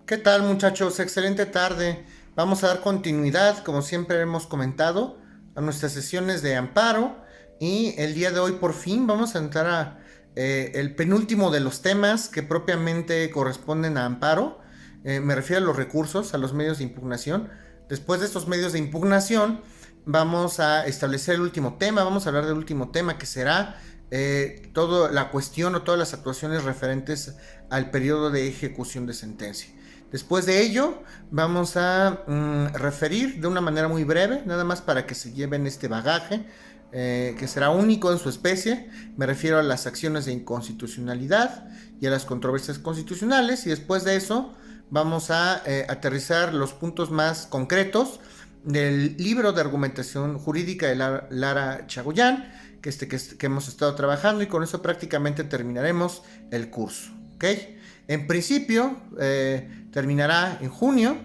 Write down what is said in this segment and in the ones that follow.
¿Qué tal, muchachos? Excelente tarde. Vamos a dar continuidad, como siempre hemos comentado, a nuestras sesiones de amparo. Y el día de hoy, por fin, vamos a entrar a el penúltimo de los temas que propiamente corresponden a amparo. Me refiero a los recursos, a los medios de impugnación. Después de estos medios de impugnación, vamos a establecer el último tema. Vamos a hablar del último tema que será toda la cuestión o todas las actuaciones referentes al periodo de ejecución de sentencia. Después de ello, vamos a referir de una manera muy breve, nada más para que se lleven este bagaje, que será único en su especie. Me refiero a las acciones de inconstitucionalidad y a las controversias constitucionales. Y después de eso, vamos a aterrizar los puntos más concretos del libro de argumentación jurídica de Lara Chagoyán, que hemos estado trabajando, y con eso prácticamente terminaremos el curso. ¿Ok? En principio, terminará en junio,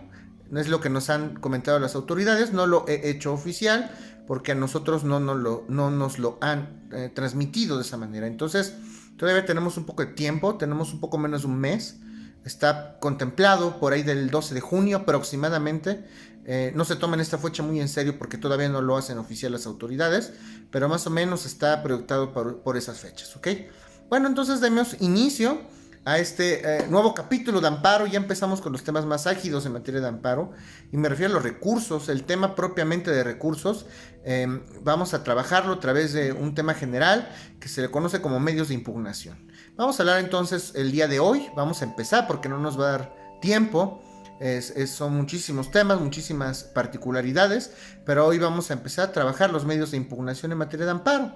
es lo que nos han comentado las autoridades. No lo he hecho oficial porque a nosotros no nos lo han transmitido de esa manera. Entonces, todavía tenemos un poco de tiempo, tenemos un poco menos de un mes. Está contemplado por ahí del 12 de junio aproximadamente. No se tomen esta fecha muy en serio porque todavía no lo hacen oficial las autoridades, pero más o menos está proyectado por esas fechas, ¿ok? Bueno, entonces demos inicio a este nuevo capítulo de amparo. Ya empezamos con los temas más álgidos en materia de amparo, y me refiero a los recursos, el tema propiamente de recursos. Vamos a trabajarlo a través de un tema general que se le conoce como medios de impugnación. Vamos a hablar entonces el día de hoy, vamos a empezar porque no nos va a dar tiempo. Son muchísimos temas, muchísimas particularidades, pero hoy vamos a empezar a trabajar los medios de impugnación en materia de amparo.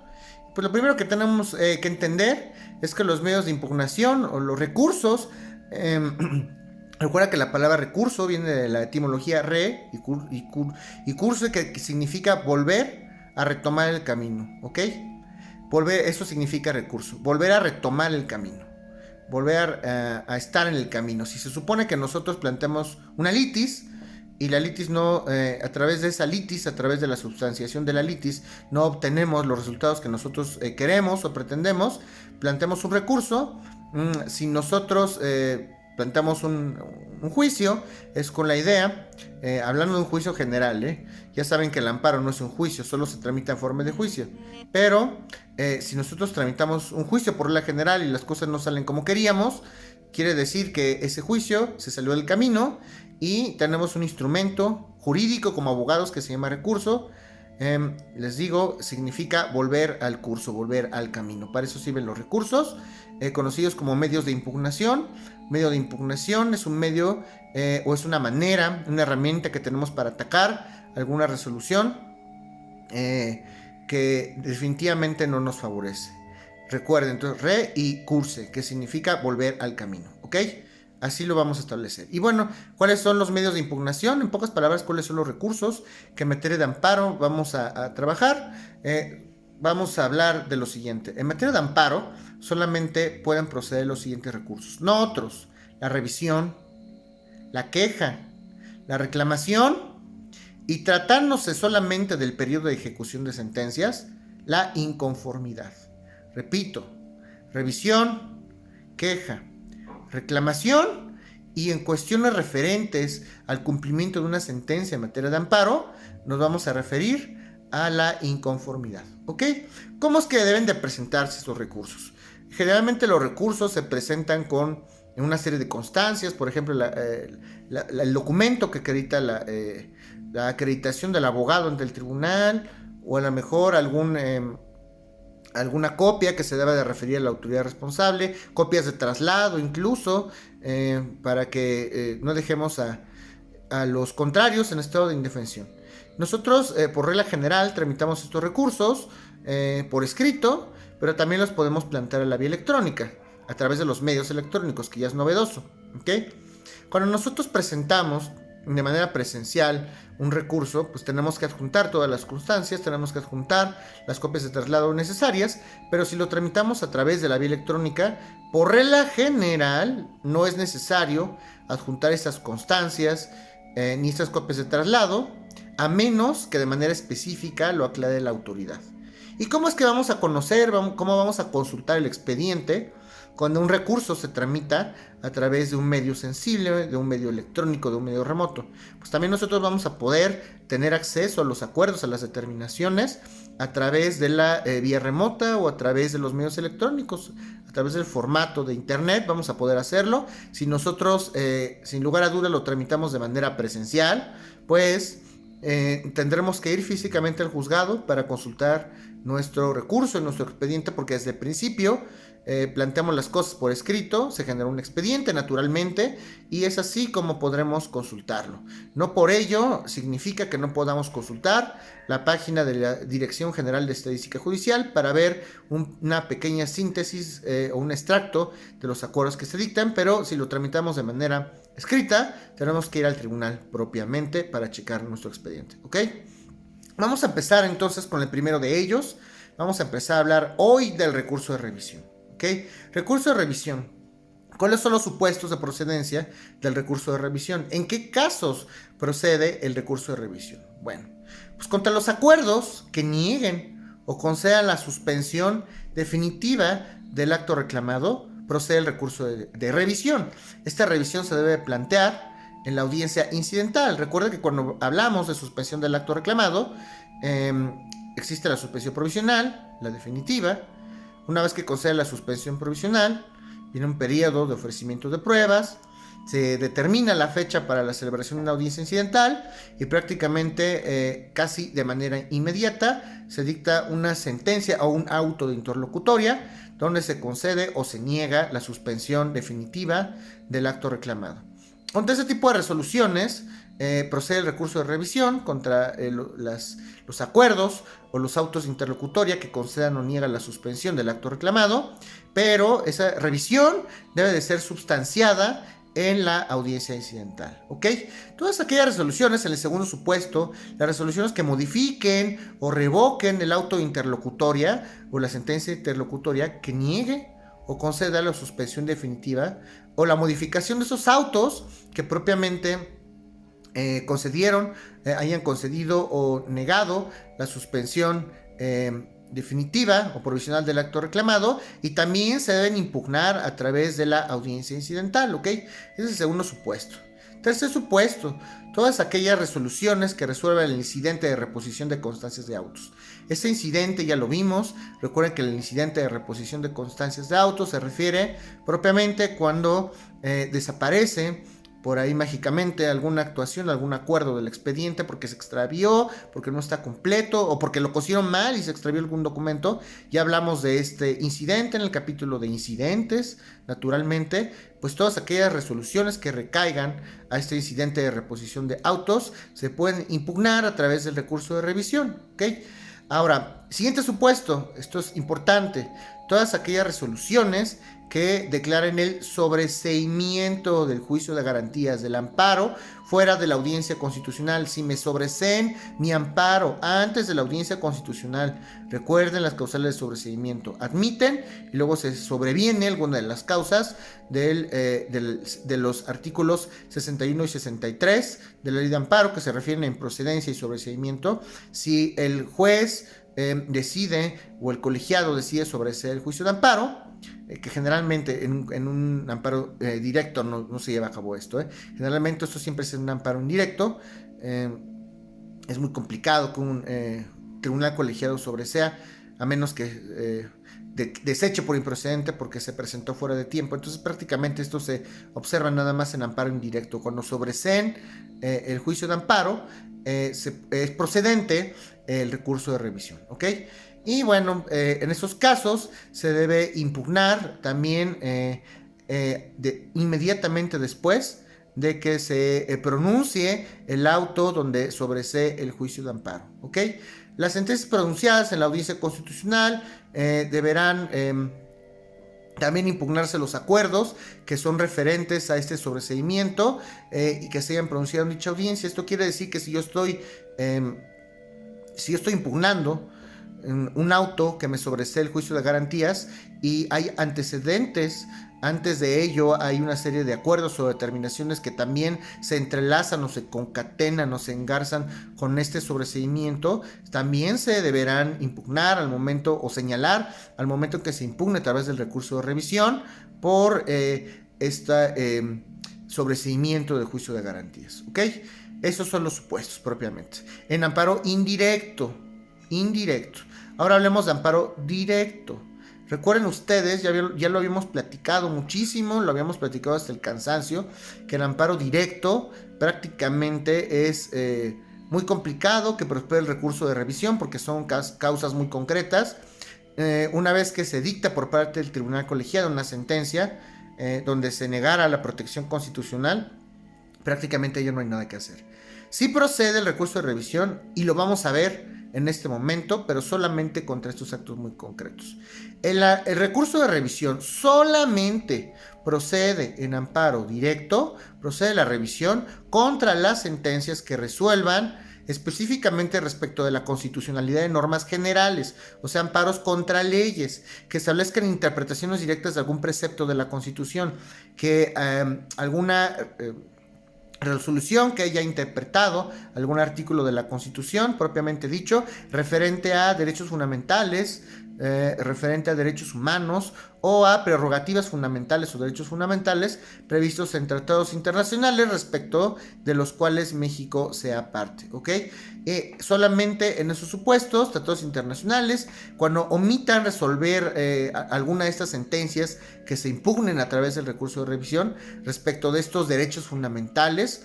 Pues lo primero que tenemos que entender es que los medios de impugnación o los recursos, recuerda que la palabra recurso viene de la etimología re y curso, que significa volver a retomar el camino, ¿ok? Volver, eso significa recurso, volver a retomar el camino, volver a estar en el camino. Si se supone que nosotros planteamos una litis, y la litis no, a través de esa litis, a través de la substanciación de la litis, no obtenemos los resultados que nosotros queremos o pretendemos, planteamos un recurso. Si nosotros planteamos un juicio, es con la idea, hablando de un juicio general, ya saben que el amparo no es un juicio, solo se tramita en forma de juicio, pero si nosotros tramitamos un juicio por regla general y las cosas no salen como queríamos, quiere decir que ese juicio se salió del camino y tenemos un instrumento jurídico como abogados que se llama recurso. Les digo, significa volver al curso, volver al camino. Para eso sirven los recursos, conocidos como medios de impugnación. Medio de impugnación es un medio o es una manera, una herramienta que tenemos para atacar alguna resolución que definitivamente no nos favorece. Recuerden, entonces, re y curse, que significa volver al camino, ¿ok? Así lo vamos a establecer. Y bueno, ¿cuáles son los medios de impugnación? En pocas palabras, ¿cuáles son los recursos que en materia de amparo vamos a trabajar? Vamos a hablar de lo siguiente. En materia de amparo, solamente pueden proceder los siguientes recursos, no otros: la revisión, la queja, la reclamación, y tratándose solamente del periodo de ejecución de sentencias, la inconformidad. Repito, revisión, queja, reclamación, y en cuestiones referentes al cumplimiento de una sentencia en materia de amparo, nos vamos a referir a la inconformidad, ¿ok? ¿Cómo es que deben de presentarse estos recursos? Generalmente los recursos se presentan con una serie de constancias, por ejemplo, el documento que acredita la acreditación del abogado ante el tribunal, o a lo mejor alguna copia que se deba de referir a la autoridad responsable, copias de traslado incluso, para que no dejemos a los contrarios en estado de indefensión. Nosotros, por regla general, tramitamos estos recursos por escrito, pero también los podemos plantear a la vía electrónica, a través de los medios electrónicos, que ya es novedoso, ¿ok? Cuando nosotros presentamos de manera presencial un recurso, pues tenemos que adjuntar todas las circunstancias, tenemos que adjuntar las copias de traslado necesarias, pero si lo tramitamos a través de la vía electrónica, por regla general no es necesario adjuntar estas constancias ni estas copias de traslado, a menos que de manera específica lo aclare la autoridad. ¿Y cómo es que vamos a conocer, cómo vamos a consultar el expediente? cuando un recurso se tramita a través de un medio sensible, de un medio electrónico, de un medio remoto. Pues también nosotros vamos a poder tener acceso a los acuerdos, a las determinaciones, a través de la vía remota o a través de los medios electrónicos, a través del formato de internet. Vamos a poder hacerlo. Si nosotros, sin lugar a duda, lo tramitamos de manera presencial, pues tendremos que ir físicamente al juzgado para consultar nuestro recurso y nuestro expediente, porque desde el principio planteamos las cosas por escrito, se genera un expediente naturalmente y es así como podremos consultarlo. No por ello significa que no podamos consultar la página de la Dirección General de Estadística Judicial para ver una pequeña síntesis o un extracto de los acuerdos que se dictan, pero si lo tramitamos de manera escrita, tenemos que ir al tribunal propiamente para checar nuestro expediente, ¿ok? Vamos a empezar entonces con el primero de ellos. Vamos a empezar a hablar hoy del recurso de revisión, ¿ok? Recurso de revisión. ¿Cuáles son los supuestos de procedencia del recurso de revisión? ¿En qué casos procede el recurso de revisión? Bueno, pues contra los acuerdos que nieguen o concedan la suspensión definitiva del acto reclamado, procede el recurso de revisión. Esta revisión se debe plantear en la audiencia incidental. Recuerda que cuando hablamos de suspensión del acto reclamado, existe la suspensión provisional, la definitiva. Una vez que concede la suspensión provisional, viene un periodo de ofrecimiento de pruebas, se determina la fecha para la celebración de una audiencia incidental y prácticamente casi de manera inmediata se dicta una sentencia o un auto de interlocutoria donde se concede o se niega la suspensión definitiva del acto reclamado. Contra este tipo de resoluciones procede el recurso de revisión contra los acuerdos o los autos de interlocutoria que concedan o niegan la suspensión del acto reclamado, pero esa revisión debe de ser sustanciada en la audiencia incidental, ¿ok? Todas aquellas resoluciones, en el segundo supuesto, las resoluciones que modifiquen o revoquen el auto de interlocutoria o la sentencia interlocutoria que niegue o conceda la suspensión definitiva o la modificación de esos autos que propiamente concedieron, hayan concedido o negado la suspensión definitiva o provisional del acto reclamado, y también se deben impugnar a través de la audiencia incidental, ¿ok? Ese es el segundo supuesto. Tercer supuesto, todas aquellas resoluciones que resuelvan el incidente de reposición de constancias de autos. Este incidente ya lo vimos. Recuerden que el incidente de reposición de constancias de autos se refiere propiamente cuando desaparece por ahí mágicamente alguna actuación, algún acuerdo del expediente porque se extravió, porque no está completo o porque lo cosieron mal y se extravió algún documento. Ya hablamos de este incidente en el capítulo de incidentes, naturalmente. Pues todas aquellas resoluciones que recaigan a este incidente de reposición de autos se pueden impugnar a través del recurso de revisión, ¿ok? Ahora, siguiente supuesto, esto es importante, todas aquellas resoluciones que declaren el sobreseimiento del juicio de garantías del amparo fuera de la audiencia constitucional. Si me sobreseen mi amparo antes de la audiencia constitucional, recuerden las causales de sobreseimiento, admiten y luego se sobreviene alguna de las causas de los artículos 61 y 63 de la ley de amparo que se refieren a improcedencia y sobreseimiento. Si el juez decide o el colegiado decide sobreseer el juicio de amparo, que generalmente en un amparo directo no se lleva a cabo esto. Generalmente esto siempre es un amparo indirecto. Es muy complicado que un tribunal colegiado sobresea, a menos que deseche por improcedente porque se presentó fuera de tiempo. Entonces prácticamente esto se observa nada más en amparo indirecto. Cuando sobreseen el juicio de amparo, es procedente el recurso de revisión, ¿ok? Y bueno, en esos casos se debe impugnar también inmediatamente después de que se pronuncie el auto donde sobresee el juicio de amparo, ¿ok? Las sentencias pronunciadas en la audiencia constitucional deberán también impugnarse los acuerdos que son referentes a este sobreseimiento y que se hayan pronunciado en dicha audiencia. Esto quiere decir que si yo estoy impugnando un auto que me sobresee el juicio de garantías y hay antecedentes. Antes de ello hay una serie de acuerdos o determinaciones que también se entrelazan o se concatenan o se engarzan con este sobreseimiento. También se deberán impugnar al momento o señalar al momento en que se impugne a través del recurso de revisión por este sobreseimiento del juicio de garantías. ¿Ok? Esos son los supuestos propiamente. En amparo indirecto. Ahora hablemos de amparo directo. Recuerden ustedes, ya lo habíamos platicado muchísimo, lo habíamos platicado hasta el cansancio, que el amparo directo prácticamente es muy complicado que prospere el recurso de revisión porque son causas muy concretas. Una vez que se dicta por parte del tribunal colegiado una sentencia donde se negara la protección constitucional, prácticamente ya no hay nada que hacer. Sí procede el recurso de revisión y lo vamos a ver en este momento, pero solamente contra estos actos muy concretos. El recurso de revisión solamente procede en amparo directo, procede la revisión contra las sentencias que resuelvan específicamente respecto de la constitucionalidad de normas generales, o sea, amparos contra leyes, que establezcan interpretaciones directas de algún precepto de la Constitución, que alguna resolución que haya interpretado algún artículo de la Constitución, propiamente dicho, referente a derechos fundamentales, referente a derechos humanos o a prerrogativas fundamentales o derechos fundamentales previstos en tratados internacionales respecto de los cuales México sea parte, ¿ok? Solamente en esos supuestos, tratados internacionales, cuando omitan resolver alguna de estas sentencias que se impugnen a través del recurso de revisión respecto de estos derechos fundamentales,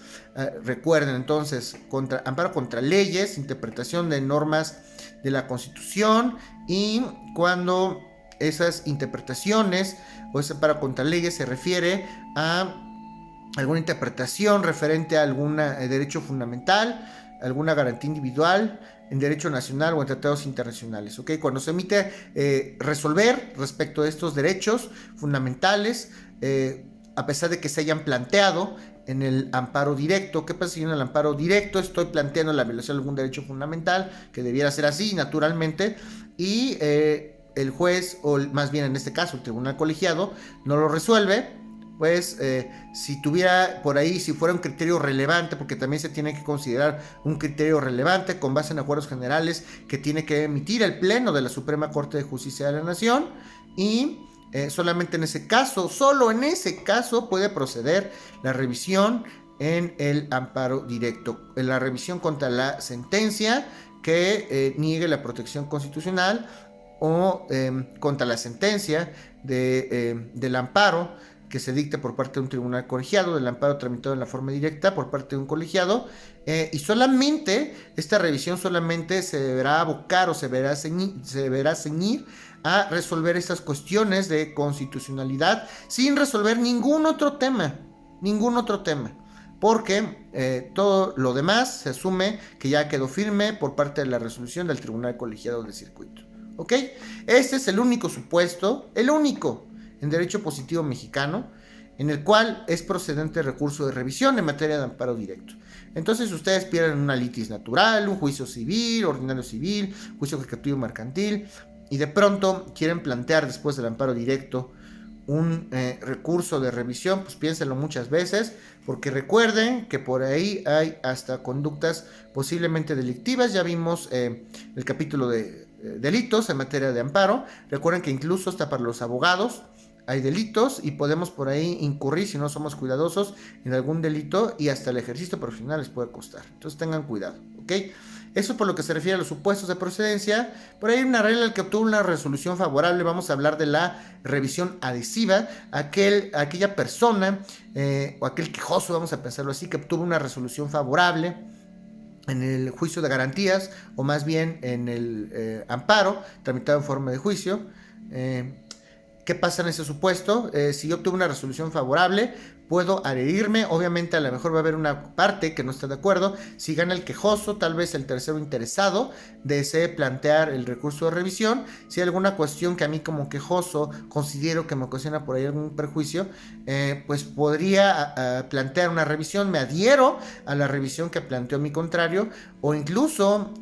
recuerden entonces, amparo contra leyes, interpretación de normas de la Constitución, y cuando esas interpretaciones o ese amparo contra leyes se refiere a alguna interpretación referente a algún derecho fundamental, alguna garantía individual en derecho nacional o en tratados internacionales, ¿ok? Cuando se emite resolver respecto de estos derechos fundamentales, a pesar de que se hayan planteado en el amparo directo. ¿Qué pasa si en el amparo directo estoy planteando la violación de algún derecho fundamental, que debiera ser así, naturalmente, y el juez, o más bien en este caso el tribunal colegiado, no lo resuelve? Pues si tuviera por ahí, si fuera un criterio relevante, porque también se tiene que considerar un criterio relevante con base en acuerdos generales que tiene que emitir el Pleno de la Suprema Corte de Justicia de la Nación, y solamente en ese caso, solo en ese caso puede proceder la revisión en el amparo directo, en la revisión contra la sentencia que niegue la protección constitucional, o contra la sentencia del amparo que se dicte por parte de un tribunal colegiado, del amparo tramitado en la forma directa por parte de un colegiado, y solamente esta revisión solamente se deberá abocar o se deberá ceñir a resolver estas cuestiones de constitucionalidad sin resolver ningún otro tema, porque todo lo demás se asume que ya quedó firme por parte de la resolución del tribunal colegiado del circuito, ¿ok? Este es el único supuesto, el único en derecho positivo mexicano en el cual es procedente el recurso de revisión en materia de amparo directo. Entonces ustedes pierden una litis natural, un juicio civil, ordinario civil, juicio ejecutivo mercantil, y de pronto quieren plantear después del amparo directo un recurso de revisión, pues piénsenlo muchas veces, porque recuerden que por ahí hay hasta conductas posiblemente delictivas. Ya vimos el capítulo de delitos en materia de amparo. Recuerden que incluso hasta para los abogados hay delitos y podemos por ahí incurrir, si no somos cuidadosos, en algún delito, y hasta el ejercicio profesional les puede costar. Entonces tengan cuidado, ¿ok? Eso por lo que se refiere a los supuestos de procedencia. Por ahí hay una regla que obtuvo una resolución favorable. Vamos a hablar de la revisión adhesiva. Aquella persona o aquel quejoso, vamos a pensarlo así, que obtuvo una resolución favorable en el juicio de garantías, o más bien en el amparo tramitado en forma de juicio. ¿Qué pasa en ese supuesto? Si yo obtuve una resolución favorable, puedo adherirme. Obviamente a lo mejor va a haber una parte que no está de acuerdo. Si gana el quejoso, tal vez el tercero interesado desee plantear el recurso de revisión. Si hay alguna cuestión que a mí como quejoso considero que me ocasiona por ahí algún perjuicio, pues podría plantear una revisión. Me adhiero a la revisión que planteó mi contrario, o incluso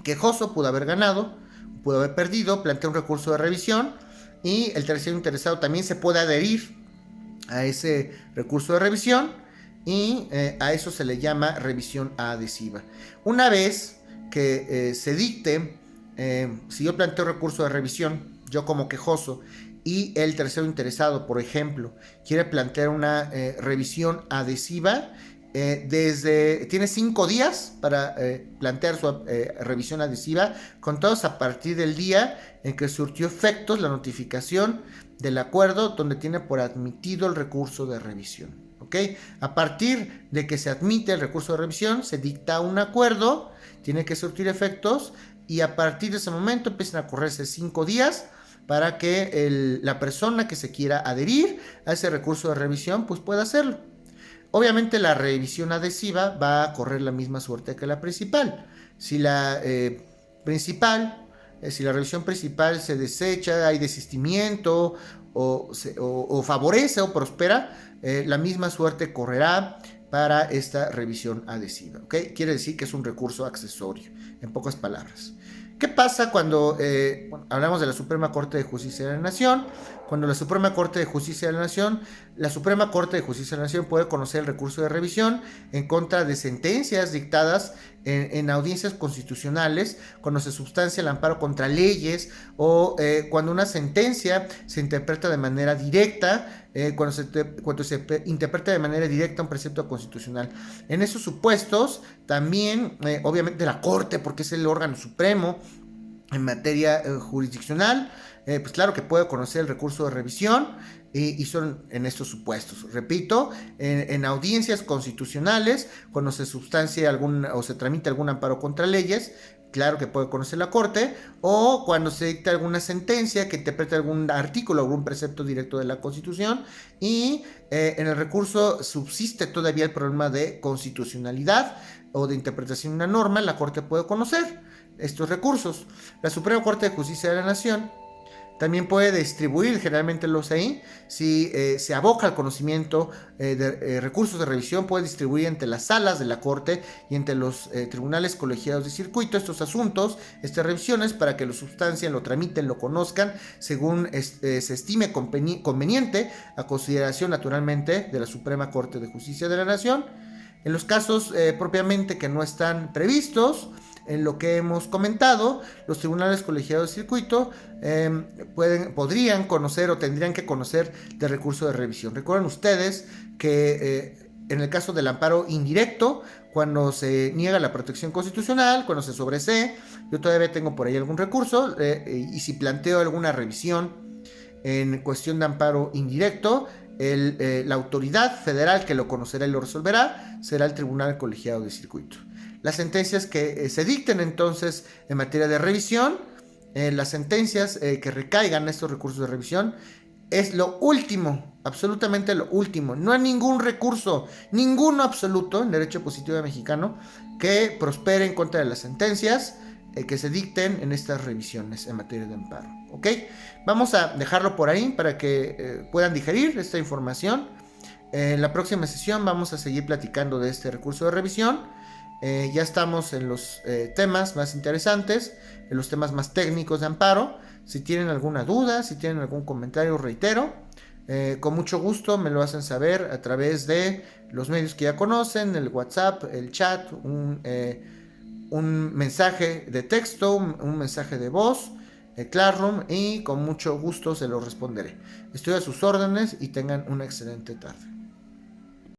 quejoso pudo haber ganado, pudo haber perdido, plantea un recurso de revisión y el tercero interesado también se puede adherir a ese recurso de revisión y a eso se le llama revisión adhesiva. Una vez que se dicte, si yo planteo recurso de revisión, yo como quejoso, y el tercero interesado, por ejemplo, quiere plantear una revisión adhesiva, tiene 5 días para plantear su revisión adhesiva, contados a partir del día en que surtió efectos la notificación del acuerdo donde tiene por admitido el recurso de revisión. ¿Okay? A partir de que se admite el recurso de revisión, se dicta un acuerdo, tiene que surtir efectos y a partir de ese momento empiezan a correrse 5 días para que la persona que se quiera adherir a ese recurso de revisión pues pueda hacerlo. Obviamente la revisión adhesiva va a correr la misma suerte que la principal. Si la revisión principal se desecha, hay desistimiento o favorece o prospera, la misma suerte correrá para esta revisión adhesiva. ¿Okay? Quiere decir que es un recurso accesorio, en pocas palabras. ¿Qué pasa cuando hablamos de la Suprema Corte de Justicia de la Nación? Cuando la Suprema Corte de Justicia de la Nación puede conocer el recurso de revisión en contra de sentencias dictadas en audiencias constitucionales, cuando se substancia el amparo contra leyes o cuando una sentencia se interpreta de manera directa, cuando se interpreta de manera directa un precepto constitucional. En esos supuestos también, obviamente la Corte, porque es el órgano supremo en materia jurisdiccional, pues claro que puede conocer el recurso de revisión y son en estos supuestos. Repito, en audiencias constitucionales, cuando se substancia o se tramita algún amparo contra leyes, claro que puede conocer la Corte, o cuando se dicta alguna sentencia que interprete algún artículo o algún precepto directo de la Constitución y en el recurso subsiste todavía el problema de constitucionalidad o de interpretación de una norma, la Corte puede conocer estos recursos. La Suprema Corte de Justicia de la Nación también puede distribuir, generalmente los ahí, si se aboca al conocimiento de recursos de revisión, puede distribuir entre las salas de la Corte y entre los tribunales colegiados de circuito estos asuntos, estas revisiones, para que lo substancien, lo tramiten, lo conozcan, según se estime conveniente, a consideración naturalmente de la Suprema Corte de Justicia de la Nación. En los casos propiamente que no están previstos, en lo que hemos comentado, los tribunales colegiados de circuito podrían conocer o tendrían que conocer del recurso de revisión. Recuerden ustedes que en el caso del amparo indirecto, cuando se niega la protección constitucional, cuando se sobresee, yo todavía tengo por ahí algún recurso y si planteo alguna revisión en cuestión de amparo indirecto, la autoridad federal que lo conocerá y lo resolverá será el tribunal colegiado de circuito. Las sentencias que se dicten entonces en materia de revisión, las sentencias que recaigan en estos recursos de revisión, es lo último, absolutamente lo último. No hay ningún recurso, ninguno absoluto en derecho positivo mexicano que prospere en contra de las sentencias que se dicten en estas revisiones en materia de amparo. ¿Ok? Vamos a dejarlo por ahí para que puedan digerir esta información. En la próxima sesión vamos a seguir platicando de este recurso de revisión. Ya estamos en los temas más interesantes, en los temas más técnicos de amparo. Si tienen alguna duda, si tienen algún comentario, reitero, con mucho gusto me lo hacen saber a través de los medios que ya conocen, el WhatsApp, el chat, un mensaje de texto, un mensaje de voz, el Classroom, y con mucho gusto se lo responderé. Estoy a sus órdenes y tengan una excelente tarde.